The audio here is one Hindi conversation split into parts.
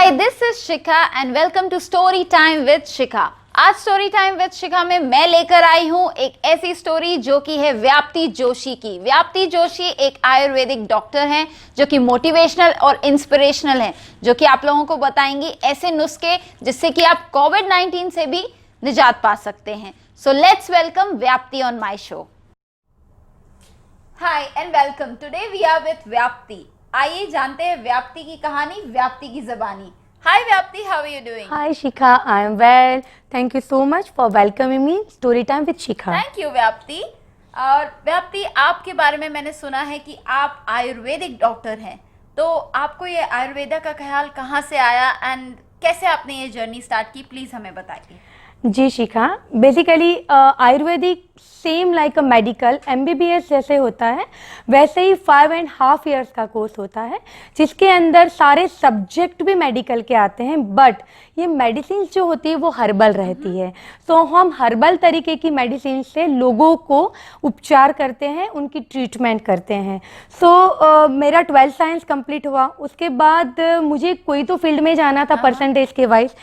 Hi, this is Shikha and welcome to Story Time with Shikha. आज स्टोरी टाइम विद शिखा में मैं लेकर आई हूँ एक ऐसी स्टोरी जो कि है व्याप्ति जोशी की। व्याप्ति जोशी एक आयुर्वेदिक डॉक्टर हैं जो कि मोटिवेशनल और इंस्पिरेशनल हैं, जो कि आप लोगों को बताएंगी ऐसे नुस्खे जिससे कि आप कोविड-19 से भी निजात पा सकते हैं। So let's welcome Vyapti on my show. Hi and welcome. Today we are with Vyapti. आइए जानते हैं व्याप्ति की कहानी, व्याप्ति की ज़बानी। Hi Vyapti, how are you doing? Hi Shikha, I am well. Thank you so much for welcoming me. Story time with Shikha. Thank you व्याप्ति। और व्याप्ति, आपके बारे में मैंने सुना है कि आप आयुर्वेदिक डॉक्टर हैं, तो आपको ये आयुर्वेदा का ख्याल कहाँ से आया एंड कैसे आपने ये जर्नी स्टार्ट की, प्लीज़ हमें बताइए। जी Shikha, basically Ayurvedic same like a medical MBBS जैसे होता है, वैसे ही 5.5 years का कोर्स होता है जिसके अंदर सारे सब्जेक्ट भी मेडिकल के आते हैं, बट ये मेडिसिन जो होती है वो हर्बल रहती है। तो हम हर्बल तरीके की मेडिसिन से लोगों को उपचार करते हैं, उनकी ट्रीटमेंट करते हैं। सो मेरा 12th साइंस कंप्लीट हुआ, उसके बाद मुझे कोई तो फील्ड में जाना था परसेंटेज के वाइज।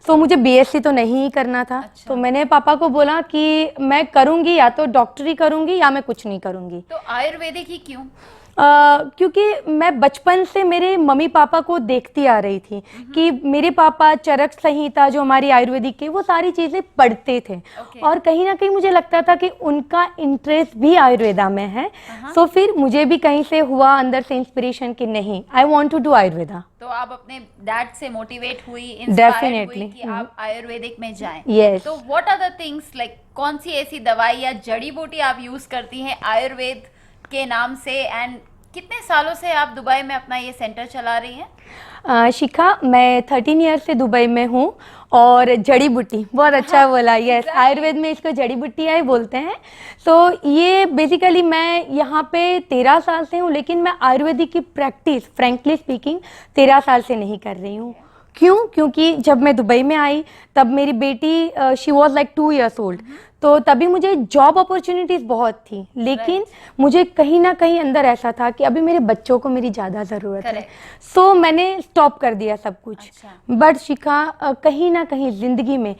तो मुझे BSc तो नहीं ही करना था। अच्छा। तो मैंने पापा को बोला कि मैं करूँगी या तो डॉक्टरी करूँगी या मैं कुछ नहीं करूँगी। तो आयुर्वेदिक ही क्यों? क्योंकि मैं बचपन से मेरे मम्मी पापा को देखती आ रही थी कि मेरे पापा चरक संहिता जो हमारी आयुर्वेदिक के वो सारी चीज़ें पढ़ते थे। और कहीं ना कहीं मुझे लगता था कि उनका इंटरेस्ट भी आयुर्वेदा में है। तो फिर मुझे भी कहीं से हुआ अंदर से इंस्पिरेशन कि नहीं, I want to do Ayurveda. तो आप अपने डैड से मोटिवेट हुई, डेफिनेटली हुई कि आप आयुर्वेदिक में जाएं। यस। तो what are the things, like कौन सी ऐसी दवाई या जड़ी बूटी आप यूज करती हैं आयुर्वेद के नाम से, एंड कितने सालों से आप दुबई में अपना ये सेंटर चला रही हैं? शिखा, मैं 13 ईयर से दुबई में हूँ। और जड़ी बूटी बहुत अच्छा बोला। यस, आयुर्वेद में इसको जड़ी बूटी ही बोलते हैं। तो ये बेसिकली मैं यहाँ पे 13 साल से हूँ, लेकिन मैं आयुर्वेदिक की प्रैक्टिस फ्रैंकली स्पीकिंग 13 साल से नहीं कर रही हूँ। क्यों? क्योंकि जब मैं दुबई में आई तब मेरी बेटी she was like 2 years old, तो तभी मुझे जॉब अपॉर्चुनिटीज़ बहुत थी, लेकिन मुझे कहीं ना कहीं अंदर ऐसा था कि अभी मेरे बच्चों को मेरी ज़्यादा ज़रूरत है। सो मैंने स्टॉप कर दिया सब कुछ। बट शिखा, कहीं ना कहीं ज़िंदगी में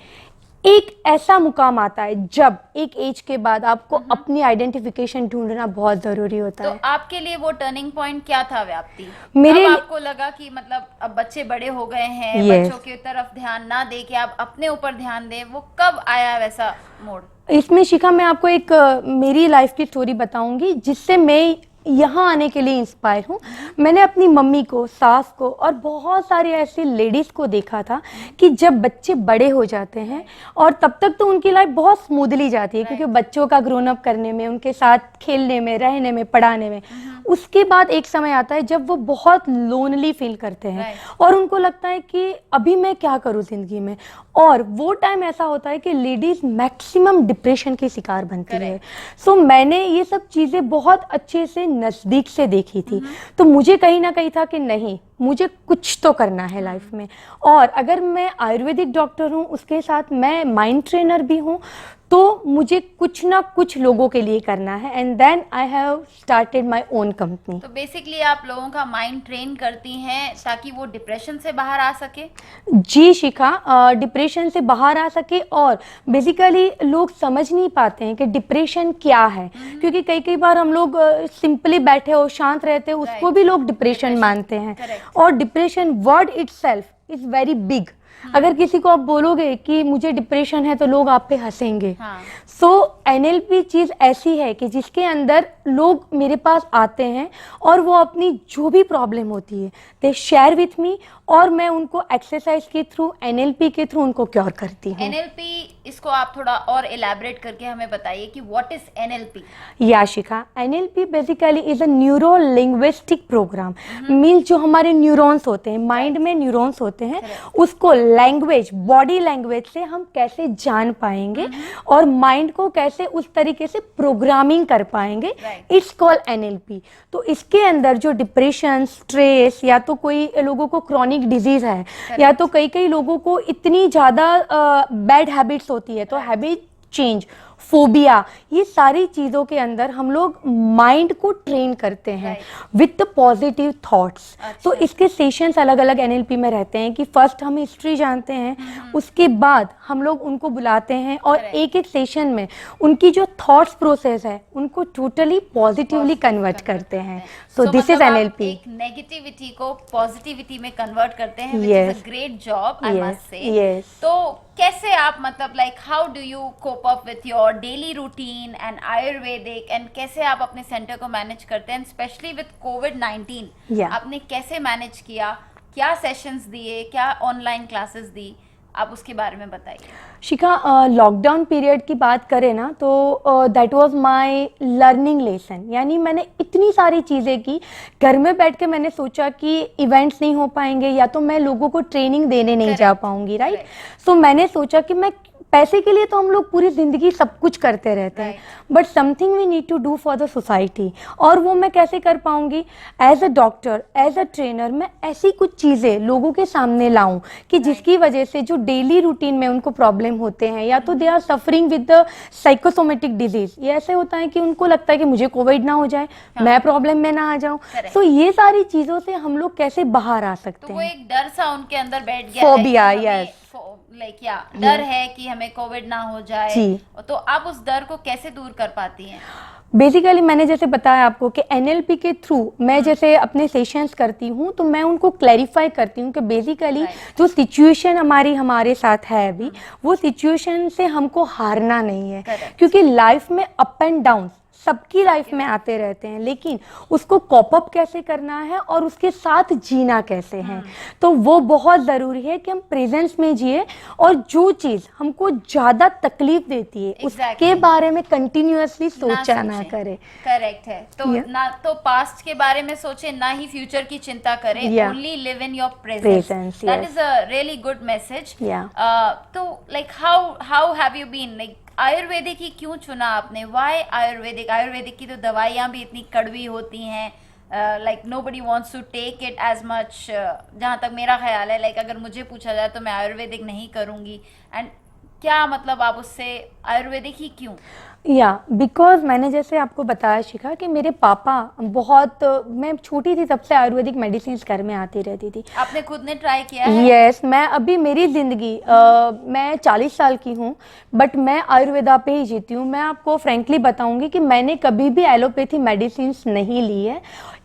एक ऐसा मुकाम आता है जब एक एज के बाद आपको अपनी आइडेंटिफिकेशन ढूंढना बहुत ज़रूरी होता है। तो आपके लिए वो टर्निंग पॉइंट क्या था व्याप्ति? मेरे आपको लगा कि मतलब अब बच्चे बड़े हो गए हैं, बच्चों की तरफ ध्यान ना दे के आप अपने ऊपर ध्यान दें, वो कब आया वैसा मोड़? इसमें शिखा, मैं आपको एक मेरी लाइफ की स्टोरी बताऊंगी जिससे मैं यहाँ आने के लिए इंस्पायर हूँ। मैंने अपनी मम्मी को, सास को और बहुत सारे ऐसी लेडीज़ को देखा था कि जब बच्चे बड़े हो जाते हैं और तब तक तो उनकी लाइफ बहुत स्मूथली जाती है, क्योंकि बच्चों का ग्रोन अप करने में, उनके साथ खेलने में, रहने में, पढ़ाने में, उसके बाद एक समय आता है जब वो बहुत लोनली फील करते हैं और उनको लगता है कि अभी मैं क्या करूँ ज़िंदगी में। और वो टाइम ऐसा होता है कि लेडीज़ मैक्सिमम डिप्रेशन की शिकार बनती है। सो मैंने ये सब चीज़ें बहुत अच्छे से नज़दीक से देखी थी। तो मुझे कहीं ना कहीं था कि नहीं, मुझे कुछ तो करना है लाइफ में। और अगर मैं आयुर्वेदिक डॉक्टर हूँ, उसके साथ मैं माइंड ट्रेनर भी हूँ, तो मुझे कुछ ना कुछ लोगों के लिए करना है। And then I have started my own company. तो बेसिकली आप लोगों का माइंड ट्रेन करती हैं ताकि वो डिप्रेशन से बाहर आ सके? जी शिखा, डिप्रेशन से बाहर आ सके। और बेसिकली लोग समझ नहीं पाते हैं कि डिप्रेशन क्या है, क्योंकि कई बार हम लोग सिंपली बैठे हो, शांत रहते हो, उसको भी लोग डिप्रेशन मानते हैं। और depression word itself is very big. अगर किसी को आप बोलोगे कि मुझे डिप्रेशन है तो लोग आप पे हंसेंगे। सो NLP चीज़ ऐसी है कि जिसके अंदर लोग मेरे पास आते हैं और वो अपनी जो भी प्रॉब्लम होती है दे शेयर विथ मी, और मैं उनको एक्सरसाइज के थ्रू, NLP के थ्रू उनको क्योर करती हूँ। NLP, इसको आप थोड़ा और इलैबोरेट करके हमें बताइए कि व्हाट इज NLP? या Shikha, NLP basically is a neuro linguistic program. Means जो हमारे न्यूरॉन्स होते हैं, माइंड में न्यूरॉन्स होते हैं, उसको लैंग्वेज, बॉडी लैंग्वेज से हम कैसे जान पाएंगे और माइंड को कैसे उस तरीके से प्रोग्रामिंग कर पाएंगे, इट्स कॉल्ड NLP। तो इसके अंदर जो डिप्रेशन, स्ट्रेस, या तो कोई लोगों को क्रॉनिक डिजीज है, या तो कई लोगों को इतनी ज़्यादा बैड हैबिट्स होती है, तो हैबिट चेंज, फोबिया, ये सारी चीज़ों के अंदर हम लोग माइंड को ट्रेन करते हैं विथ द पॉजिटिव थॉट्स। तो इसके सेशंस अलग अलग एनएलपी में रहते हैं कि फर्स्ट हम हिस्ट्री जानते हैं, उसके बाद हम लोग उनको बुलाते हैं और एक एक सेशन में उनकी जो थॉट्स प्रोसेस है उनको टोटली पॉजिटिवली कन्वर्ट करते हैं। So this is NLP. एक नेगेटिविटी को पॉजिटिविटी में कन्वर्ट करते हैं, which is a great job, I must say. तो कैसे आप मतलब like how do you cope up with your daily routine and Ayurvedic, and कैसे आप अपने सेंटर को मैनेज करते हैं, स्पेशली विथ कोविड-19 आपने कैसे मैनेज किया, क्या सेशंस दिए, क्या ऑनलाइन क्लासेस दी, आप उसके बारे में बताइए। शिखा, लॉकडाउन पीरियड की बात करें ना तो that was my learning lesson. यानी मैंने इतनी सारी चीज़ें की, घर में बैठ के मैंने सोचा कि इवेंट्स नहीं हो पाएंगे या तो मैं लोगों को ट्रेनिंग देने नहीं जा पाऊंगी, राइट। सो मैंने सोचा कि मैं पैसे के लिए तो हम लोग पूरी ज़िंदगी सब कुछ करते रहते हैं, but something we need to do for the society. और वो मैं कैसे कर पाऊंगी? As a doctor, as a trainer, मैं ऐसी कुछ चीज़ें लोगों के सामने लाऊं कि जिसकी वजह से जो डेली रूटीन में उनको प्रॉब्लम होते हैं या तो they are suffering with the psychosomatic disease, ये ऐसे होता है कि उनको लगता है कि मुझे कोविड ना हो जाए, मैं प्रॉब्लम में ना आ जाऊं। तो ये सारी चीज़ों से हम लोग कैसे बाहर आ सकते हैं? वो एक डर सा उनके अंदर बैठ गया फोबिया, यस, लाइक या डर है कि हमें कोविड ना हो जाए, तो आप उस डर को कैसे दूर कर पाती हैं? बेसिकली मैंने जैसे बताया आपको कि एनएलपी के थ्रू मैं जैसे अपने सेशंस करती हूँ तो मैं उनको क्लैरिफाई करती हूँ कि बेसिकली जो सिचुएशन हमारे साथ है अभी, वो सिचुएशन से हमको हारना नहीं है, क्योंकि लाइफ में अप एंड डाउन सबकी लाइफ में आते रहते हैं, लेकिन उसको कॉप अप कैसे करना है और उसके साथ जीना कैसे है, तो वो बहुत ज़रूरी है कि हम प्रेजेंस में जिए और जो चीज़ हमको ज़्यादा तकलीफ देती है उसके बारे में कंटिन्यूअसली सोचा ना करे। करेक्ट है, तो ना तो पास्ट के बारे में सोचे, ना ही फ्यूचर की चिंता करें, only live in your presence. That is a really good message. तो like how have you been, like Ayurvedic ही क्यों चुना आपने? व्हाई आयुर्वेदिक? आयुर्वेदिक की तो दवाइयाँ भी इतनी कड़वी होती हैं, like nobody wants to take it as much, जहाँ तक मेरा ख्याल है। लाइक अगर मुझे पूछा जाए तो मैं आयुर्वेदिक नहीं करूँगी, एंड क्या मतलब आप उससे आयुर्वेदिक ही क्यों? बिकॉज मैंने जैसे आपको बताया शिखा कि मेरे पापा बहुत, मैं छोटी थी तब से आयुर्वेदिक मेडिसिन घर में आती रहती थी। आपने खुद ने ट्राई किया है? यस, मैं अभी मेरी ज़िंदगी मैं 40 साल की हूँ, बट मैं आयुर्वेदा पे ही जीती हूँ। मैं आपको फ्रेंकली बताऊँगी कि मैंने कभी भी एलोपैथी मेडिसिन नहीं ली है।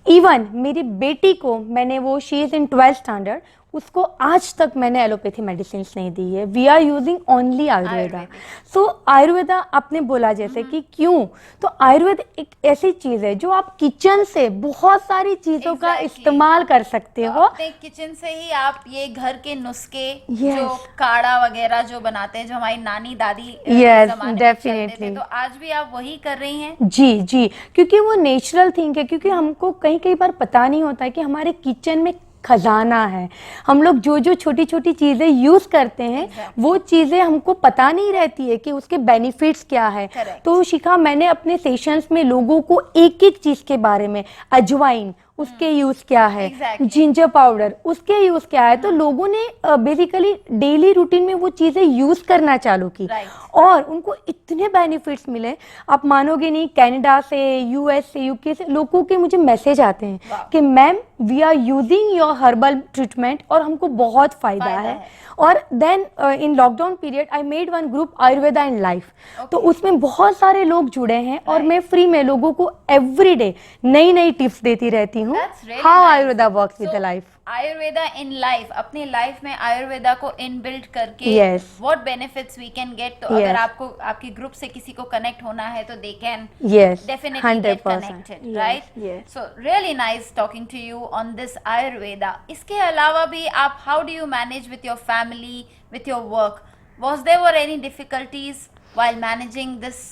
इवन मेरी बेटी को मैंने, वो she is in 12th standard, उसको आज तक मैंने एलोपैथी मेडिसिन नहीं दी है। We are using only Ayurveda. So Ayurveda आपने बोला जैसे कि क्यों, तो आयुर्वेद एक ऐसी चीज है जो आप किचन से बहुत सारी चीजों का इस्तेमाल कर सकते हो। अपने किचन से ही आप ये घर के नुस्खे, जो काढ़ा वगैरह जो बनाते हैं, जो हमारी नानी दादी डेफिनेटली, तो आज भी आप वही कर रही हैं? जी, क्योंकि वो नेचुरल थिंग है। क्योंकि हमको कई बार पता नहीं होता है कि हमारे किचन में खजाना है। हम लोग जो जो छोटी छोटी चीज़ें यूज़ करते हैं वो चीज़ें हमको पता नहीं रहती है कि उसके बेनिफिट्स क्या है। तो शिखा, मैंने अपने सेशंस में लोगों को एक एक चीज़ के बारे में, अजवाइन उसके यूज़ क्या है, जिंजर पाउडर उसके यूज़ क्या है, तो लोगों ने बेसिकली डेली रूटीन में वो चीज़ें यूज़ करना चालू की और उनको इतने बेनिफिट्स मिले, आप मानोगे नहीं। कनाडा से, यूएस से, यूके से लोगों के मुझे मैसेज आते हैं कि ma'am we are using your herbal treatment और हमको बहुत फ़ायदा है। और then in lockdown period I made one group Ayurveda in life, तो उसमें बहुत सारे लोग जुड़े हैं और मैं फ्री में लोगों को एवरीडे नई नई टिप्स देती रहती हूँ how Ayurveda works with the life. Ayurveda in life, अपने लाइफ में आयुर्वेदा को इनबिल्ट करके what benefits we can get. तो अगर आपको आपके ग्रुप से किसी को कनेक्ट होना है तो they can definitely get connected, right? So really nice talking to you on this Ayurveda. इसके अलावा भी आप how do you manage with your family, with your work? Was there were any difficulties while managing this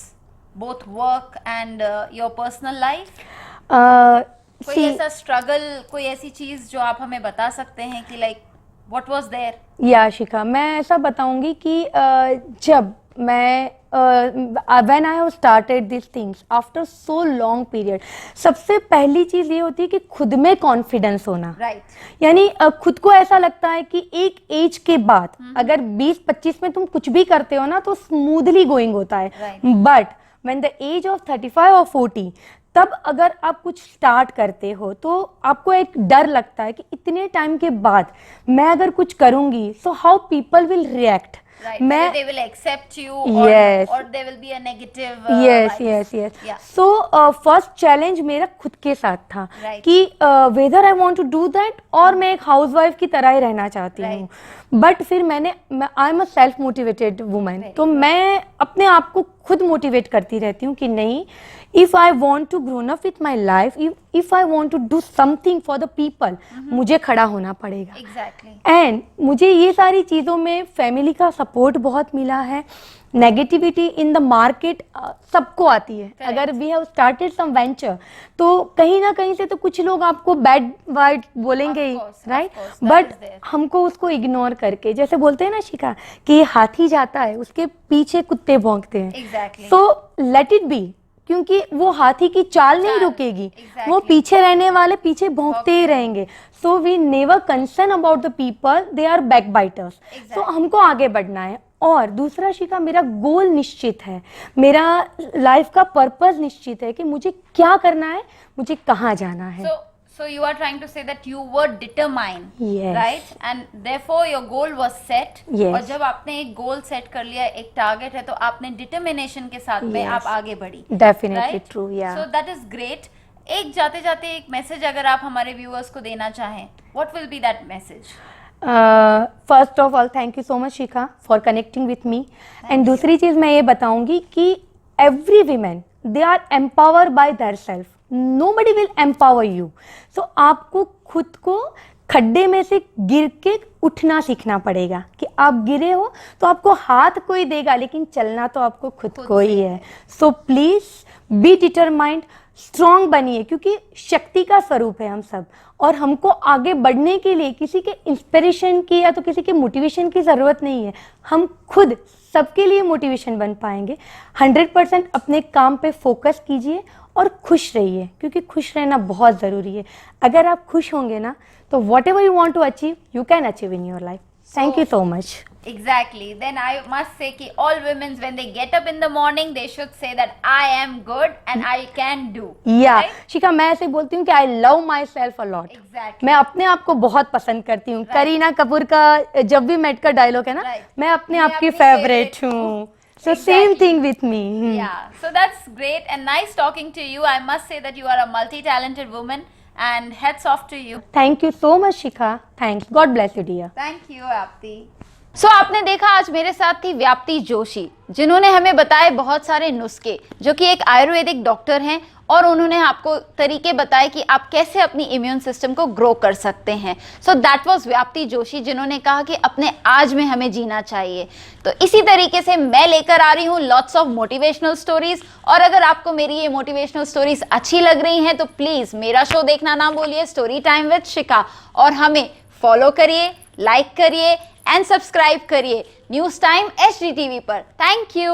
both work and your personal life? कोई ऐसा स्ट्रगल, कोई ऐसी चीज जो आप हमें बता सकते हैं कि लाइक व्हाट वाज देयर? या शिखा, मैं ऐसा बताऊंगी कि जब मैं when I have started this things after so long period, सबसे पहली चीज ये होती है कि खुद में कॉन्फिडेंस होना। राइट। यानी खुद को ऐसा लगता है कि एक एज के बाद अगर 20-25 में तुम कुछ भी करते हो ना तो स्मूथली गोइंग होता है, Right. But when the age of 35 और 40 तब अगर आप कुछ स्टार्ट करते हो तो आपको एक डर लगता है कि इतने टाइम के बाद मैं अगर कुछ करूंगी so how people will react. Right. मैं Whether they will accept you or Yes. or there will be a negative yes vibes. Yes yes Yeah. So first challenge मेरा खुद के साथ था Right. कि whether I want to do that और मैं एक हाउसवाइफ की तरह ही रहना चाहती हूँ, बट फिर I am a self motivated woman, तो मैं अपने आप को खुद मोटिवेट करती रहती हूँ कि नहीं, if I want to grown up with my life, if I want to do something for the people, मुझे खड़ा होना पड़ेगा। Exactly. एंड मुझे ये सारी चीज़ों में फैमिली का सपोर्ट बहुत मिला है। नेगेटिविटी इन द मार्केट सबको आती है। अगर we have started some venture तो कहीं ना कहीं से तो कुछ लोग आपको बैड वर्ड बोलेंगे ही, Of course, right, of course, that but is there. हमको उसको इग्नोर करके, जैसे बोलते हैं ना शिखा कि हाथी जाता है उसके पीछे कुत्ते भौंकते हैं, Exactly. So let it be, क्योंकि वो हाथी की चाल नहीं चाल, रुकेगी, exactly. वो पीछे रहने वाले पीछे भौंकते ही रहेंगे। So we never concern about the people, they are back biters. So हमको आगे बढ़ना है। और दूसरा शिखा, मेरा गोल निश्चित है, मेरा लाइफ का पर्पस निश्चित है कि मुझे क्या करना है, मुझे कहाँ जाना है। So you are trying to say that you were determined, Yes. right? And therefore your goal was set. Yes. और जब आपने एक गोल सेट कर लिया, एक टारगेट है, तो आपने डिटर्मिनेशन के साथ में Yes. आप आगे बढ़ी। Definitely Right? true, yeah. So that is great. एक जाते जाते एक मैसेज अगर आप हमारे व्यूअर्स को देना चाहें, what will be that message? First of all thank you so much Shikha for connecting with me. And दूसरी चीज़ मैं ये बताऊंगी कि every women they are empower by their self, nobody will empower you. So आपको खुद को खड्डे में से गिर के उठना सीखना पड़ेगा कि आप गिरे हो तो आपको हाथ कोई देगा, लेकिन चलना तो आपको खुद को ही है। So please be determined, strong बनिए, क्योंकि शक्ति का स्वरूप है हम सब, और हमको आगे बढ़ने के लिए किसी के इंस्पिरेशन की या तो किसी के मोटिवेशन की ज़रूरत नहीं है, हम खुद सबके लिए मोटिवेशन बन पाएंगे। 100% अपने काम पे फोकस कीजिए और खुश रहिए, क्योंकि खुश रहना बहुत ज़रूरी है। अगर आप खुश होंगे ना तो whatever you want to achieve you can achieve in your life. Thank you so much. Exactly. Then I must say कि all women when they get up in the morning they should say that I am good and I can do. या Right? शिखा, मैं ऐसे बोलती हूँ कि I love my self a lot. Exactly. मैं अपने आप को बहुत पसंद करती हूँ। Right. करीना कपूर का जब भी मेट का डायलॉग है ना, Right. मैं अपने मैं आप की अपनी फेवरेट favorite हूँ। हूँ। So same Exactly. Thing with me. Yeah, so that's great and nice talking to you. I must say that you are a multi-talented woman and hats off to you. Thank you so much Shikha, thanks, god bless you dear. Thank you, Apti. सो आपने देखा आज मेरे साथ थी व्याप्ति जोशी, जिन्होंने हमें बताए बहुत सारे नुस्खे, जो कि एक आयुर्वेदिक डॉक्टर हैं, और उन्होंने आपको तरीके बताए कि आप कैसे अपनी इम्यून सिस्टम को ग्रो कर सकते हैं। सो दैट वाज व्याप्ति जोशी, जिन्होंने कहा कि अपने आज में हमें जीना चाहिए। तो इसी तरीके से मैं लेकर आ रही हूँ लॉट्स ऑफ मोटिवेशनल स्टोरीज, और अगर आपको मेरी ये मोटिवेशनल स्टोरीज अच्छी लग रही हैं तो प्लीज़ मेरा शो देखना ना भूलिए, स्टोरी टाइम विद शिखा, और हमें फॉलो करिए, लाइक करिए एंड सब्सक्राइब करिए न्यूज़ टाइम HD TV पर। Thank you.